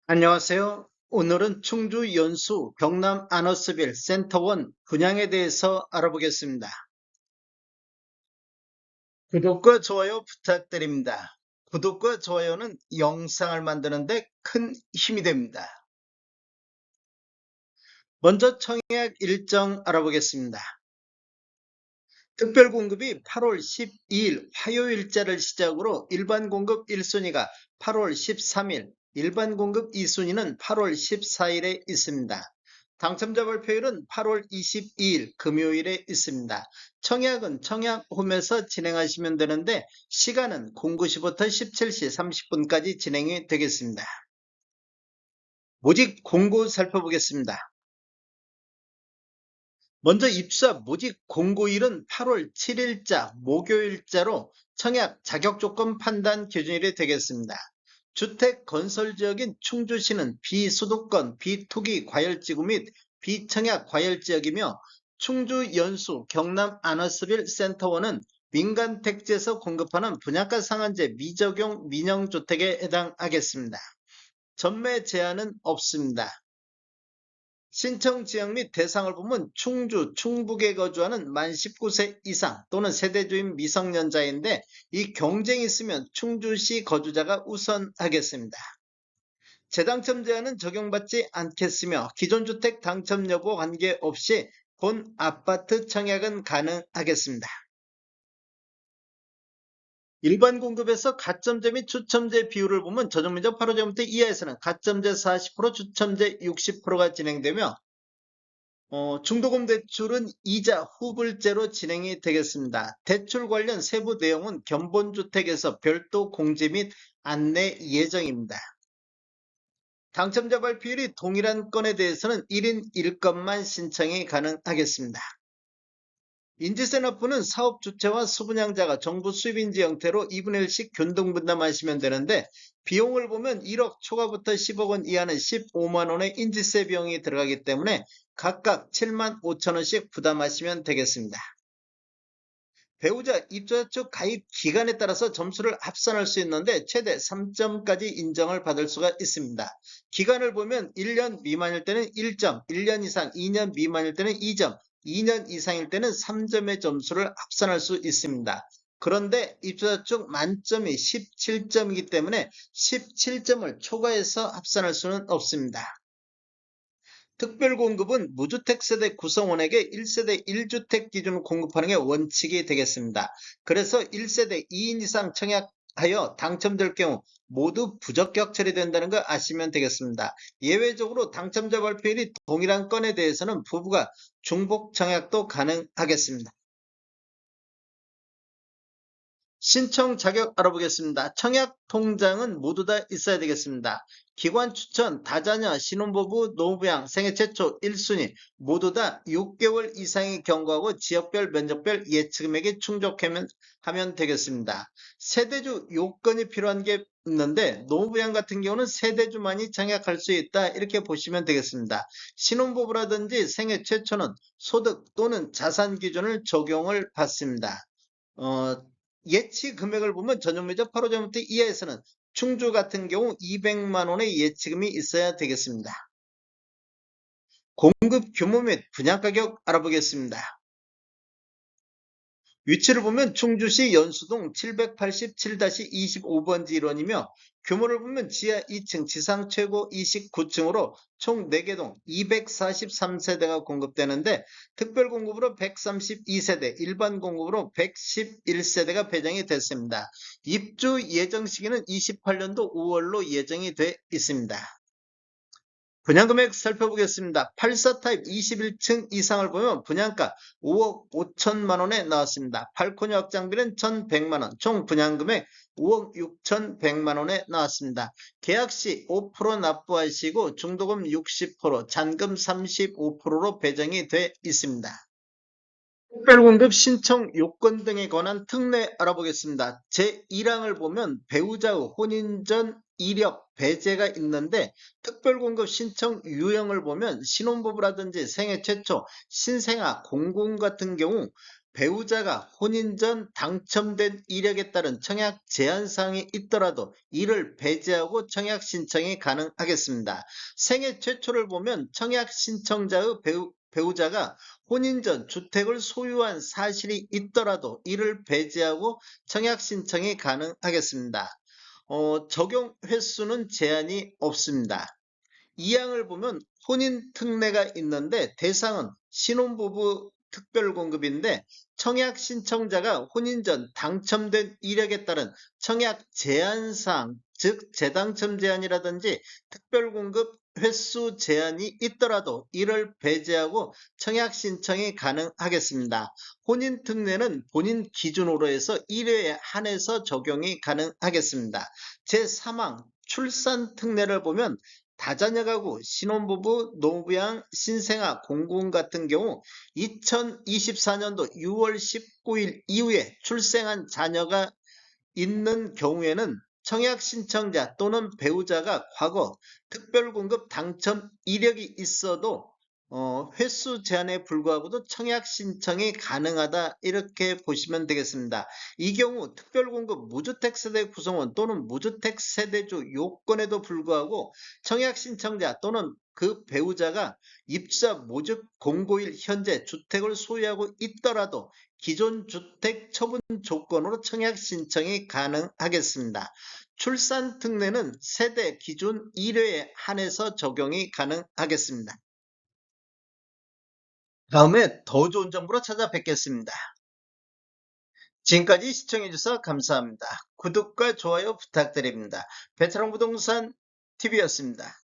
안녕하세요. 오늘은 충주 연수 경남 아너스빌 센터원 분양에 대해서 알아보겠습니다. 구독과 좋아요 부탁드립니다. 구독과 좋아요는 영상을 만드는데 큰 힘이 됩니다. 먼저 청약 일정 알아보겠습니다. 특별공급이 8월 12일 화요일자를 시작으로 일반 공급 1순위가 8월 13일, 일반 공급 2순위는 8월 14일에 있습니다. 당첨자 발표일은 8월 22일 금요일에 있습니다. 청약은 청약홈에서 진행하시면 되는데 시간은 09시부터 17시 30분까지 진행이 되겠습니다. 모집 공고 살펴보겠습니다. 먼저 입사 모집 공고일은 8월 7일자 목요일자로 청약 자격조건 판단 기준일이 되겠습니다. 주택 건설 지역인 충주시는 비수도권 비투기 과열지구 및 비청약 과열지역이며 충주 연수 경남 아너스빌 센터원은 민간 택지에서 공급하는 분양가 상한제 미적용 민영주택에 해당하겠습니다. 전매 제한은 없습니다. 신청 지역 및 대상을 보면 충주, 충북에 거주하는 만 19세 이상 또는 세대주인 미성년자인데 이 경쟁이 있으면 충주시 거주자가 우선하겠습니다. 재당첨 제한은 적용받지 않겠으며 기존 주택 당첨 여부 관계없이 본 아파트 청약은 가능하겠습니다. 일반 공급에서 가점제 및 추첨제 비율을 보면 전용면적 8호제곱미터 이하에서는 가점제 40%, 추첨제 60%가 진행되며 중도금 대출은 이자 후불제로 진행이 되겠습니다. 대출 관련 세부 내용은 견본주택에서 별도 공지 및 안내 예정입니다. 당첨자 발표율이 동일한 건에 대해서는 1인 1건만 신청이 가능하겠습니다. 인지세 납부는 사업 주체와 수분양자가 정부 수입인지 형태로 2분의 1씩 균등분담하시면 되는데 비용을 보면 1억 초과부터 10억 원 이하는 15만 원의 인지세 비용이 들어가기 때문에 각각 7만 5천 원씩 부담하시면 되겠습니다. 배우자 입주자 측 가입 기간에 따라서 점수를 합산할 수 있는데 최대 3점까지 인정을 받을 수가 있습니다. 기간을 보면 1년 미만일 때는 1점, 1년 이상 2년 미만일 때는 2점, 2년 이상일 때는 3점의 점수를 합산할 수 있습니다. 그런데 입주자 쪽 만점이 17점이기 때문에 17점을 초과해서 합산할 수는 없습니다. 특별공급은 무주택 세대 구성원에게 1세대 1주택 기준으로 공급하는 게 원칙이 되겠습니다. 그래서 1세대 2인 이상 청약하여 당첨될 경우 모두 부적격 처리된다는 거 아시면 되겠습니다. 예외적으로 당첨자 발표일이 동일한 건에 대해서는 부부가 중복 청약도 가능하겠습니다. 신청 자격 알아보겠습니다. 청약 통장은 모두 다 있어야 되겠습니다. 기관 추천, 다자녀, 신혼부부, 노부양, 생애 최초 1순위 모두 다 6개월 이상의 경과하고 지역별, 면적별 예치금액이 충족하면 되겠습니다. 세대주 요건이 필요한 게 있는데 노부양 같은 경우는 세대주만이 청약할 수 있다 이렇게 보시면 되겠습니다. 신혼부부라든지 생애 최초는 소득 또는 자산 기준을 적용을 받습니다. 어, 예치 금액을 보면 전용면적 8호제곱미터 이하에서는 충주 같은 경우 200만 원의 예치금이 있어야 되겠습니다. 공급 규모 및 분양가격 알아보겠습니다. 위치를 보면 충주시 연수동 787-25번지 일원이며 규모를 보면 지하 2층 지상 최고 29층으로 총 4개 동 243세대가 공급되는데 특별 공급으로 132세대, 일반 공급으로 111세대가 배정이 됐습니다. 입주 예정 시기는 28년도 5월로 예정이 돼 있습니다. 분양금액 살펴보겠습니다. 84 타입 21층 이상을 보면 분양가 5억 5천만 원에 나왔습니다. 발코니 확장비는 1,100만 원, 총 분양금액 5억 6,100만 원에 나왔습니다. 계약 시 5% 납부하시고 중도금 60%, 잔금 35%로 배정이 돼 있습니다. 특별공급 신청 요건 등에 관한 특례 알아보겠습니다. 제1항을 보면 배우자의 혼인 전 이력 배제가 있는데 특별공급 신청 유형을 보면 신혼부부라든지 생애 최초, 신생아, 공공 같은 경우 배우자가 혼인 전 당첨된 이력에 따른 청약 제한사항이 있더라도 이를 배제하고 청약 신청이 가능하겠습니다. 생애 최초를 보면 청약 신청자의 배우자가 혼인 전 주택을 소유한 사실이 있더라도 이를 배제하고 청약 신청이 가능하겠습니다. 적용 횟수는 제한이 없습니다. 2항을 보면 혼인 특례가 있는데 대상은 신혼부부 특별공급인데 청약 신청자가 혼인 전 당첨된 이력에 따른 청약 제한사항, 즉 재당첨 제한이라든지 특별공급 횟수 제한이 있더라도 이를 배제하고 청약 신청이 가능하겠습니다. 혼인 특례는 본인 기준으로 해서 1회에 한해서 적용이 가능하겠습니다. 제3항 출산 특례를 보면 다자녀 가구, 신혼부부, 노부양, 신생아, 공군 같은 경우 2024년도 6월 19일 이후에 출생한 자녀가 있는 경우에는 청약 신청자 또는 배우자가 과거 특별공급 당첨 이력이 있어도 횟수 제한에 불구하고도 청약 신청이 가능하다 이렇게 보시면 되겠습니다. 이 경우 특별공급 무주택 세대 구성원 또는 무주택 세대주 요건에도 불구하고 청약 신청자 또는 그 배우자가 입주자 모집 공고일 현재 주택을 소유하고 있더라도 기존 주택 처분 조건으로 청약 신청이 가능하겠습니다. 출산 특례는 세대 기준 1회에 한해서 적용이 가능하겠습니다. 다음에 더 좋은 정보로 찾아뵙겠습니다. 지금까지 시청해주셔서 감사합니다. 구독과 좋아요 부탁드립니다. 베테랑 부동산 TV였습니다.